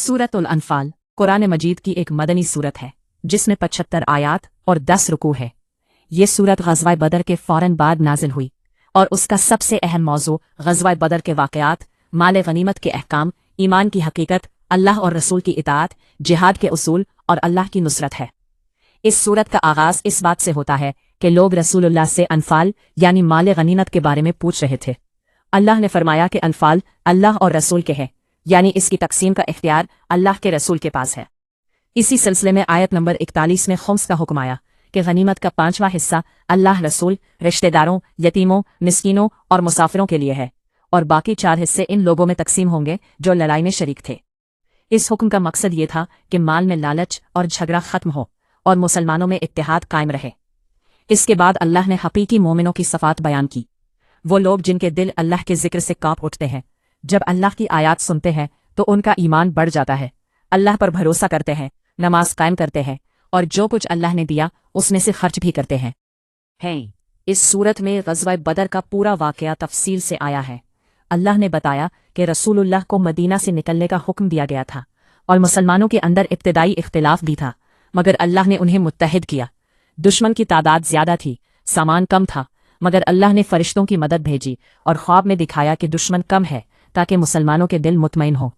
सूरत उल अनफाल कुरान मजीद की एक मदनी सूरत है जिसमें 75 आयात और 10 रुकू है। ये सूरत ग़ज़वा बदर के फ़ौरन बाद नाजिल हुई और उसका सबसे अहम मौजू ग़ज़वा बदर के वाक़यात, माल गनीमत के अहकाम, ईमान की हकीकत, अल्लाह और रसूल की इताअत, जिहाद के उसूल और अल्लाह की नुसरत है। इस सूरत का आगाज़ इस बात से होता है कि लोग रसूलुल्लाह से अनफाल यानी माल गनीमत के बारे में पूछ रहे थे। अल्लाह ने फरमाया कि अनफाल अल्लाह और रसूल के हैं, यानी इसकी तकसीम का इख्तियार अल्लाह के रसूल के पास है। इसी सिलसिले में आयत नंबर 41 में खुम्स का हुक्म आया कि गनीमत का 5वां हिस्सा अल्लाह, रसूल, रिश्तेदारों, यतीमों, मिस्कीनों और मुसाफिरों के लिए है और बाकी 4 हिस्से इन लोगों में तकसीम होंगे जो लड़ाई में शरीक थे। इस हुक्म का मकसद ये था कि माल में लालच और झगड़ा खत्म हो और मुसलमानों में इत्तेहाद कायम रहे। इसके बाद अल्लाह ने हकीकी मोमिनों की सफ़ात बयान की, वो लोग जिनके दिल अल्लाह के जिक्र से कांप उठते हैं। जब अल्लाह की आयात सुनते हैं तो उनका ईमान बढ़ जाता है, अल्लाह पर भरोसा करते हैं, नमाज कायम करते हैं और जो कुछ अल्लाह ने दिया उसमें से खर्च भी करते हैं। इस सूरत में ग़ज़वा बदर का पूरा वाक़या तफसील से आया है। अल्लाह ने बताया कि रसूलुल्लाह को मदीना से निकलने का हुक्म दिया गया था और मुसलमानों के अंदर इब्तिदाई इख्तिलाफ भी था, मगर अल्लाह ने उन्हें मुत्तहिद किया। दुश्मन की तादाद ज्यादा थी, सामान कम था, मगर अल्लाह ने फरिश्तों की मदद भेजी और ख्वाब में दिखाया कि दुश्मन कम है ताकि मुसलमानों के दिल मुतमईन हो।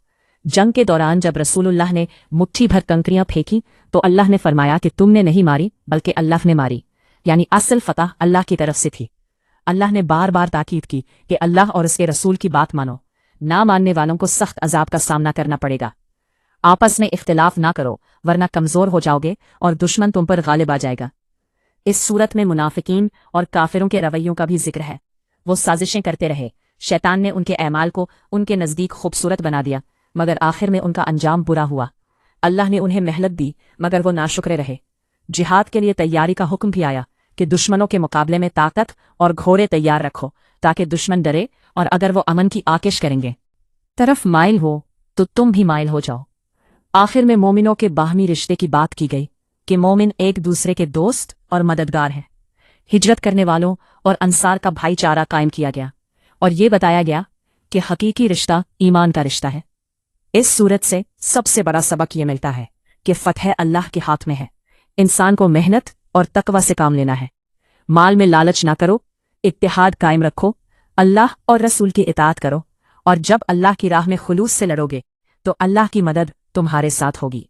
जंग के दौरान जब रसूलुल्लाह ने मुट्ठी भर कंकरियां फेंकी तो अल्लाह ने फरमाया कि तुमने नहीं मारी बल्कि अल्लाह ने मारी, यानी असल फतह अल्लाह की तरफ से थी। अल्लाह ने बार बार ताकीद की कि अल्लाह और उसके रसूल की बात मानो, ना मानने वालों को सख्त अजाब का सामना करना पड़ेगा। आपस में इख्तिलाफ ना करो वरना कमजोर हो जाओगे और दुश्मन तुम पर गालिब आ जाएगा। इस सूरत में मुनाफिकीन और काफिरों के रवैयों का भी जिक्र है। वो साजिशें करते रहे, शैतान ने उनके ऐमाल को उनके नज़दीक खूबसूरत बना दिया, मगर आखिर में उनका अंजाम बुरा हुआ। अल्लाह ने उन्हें मेहनत दी मगर वो नाशुक्रे रहे। जिहाद के लिए तैयारी का हुक्म भी आया कि दुश्मनों के मुकाबले में ताकत और घोड़े तैयार रखो ताकि दुश्मन डरे और अगर वो अमन की आकिश करेंगे तरफ माइल हो तो तुम भी माइल हो जाओ। आखिर में मोमिनों के बाहमी रिश्ते की बात की गई कि मोमिन एक दूसरे के दोस्त और मददगार हैं। हिजरत करने वालों और अंसार का भाईचारा कायम किया गया और ये बताया गया कि हकीकी रिश्ता ईमान का रिश्ता है। इस सूरत से सबसे बड़ा सबक ये मिलता है कि फतह अल्लाह के हाथ में है। इंसान को मेहनत और तकवा से काम लेना है। माल में लालच ना करो, इत्तेहाद कायम रखो, अल्लाह और रसूल की इताअत करो और जब अल्लाह की राह में खुलूस से लड़ोगे तो अल्लाह की मदद तुम्हारे साथ होगी।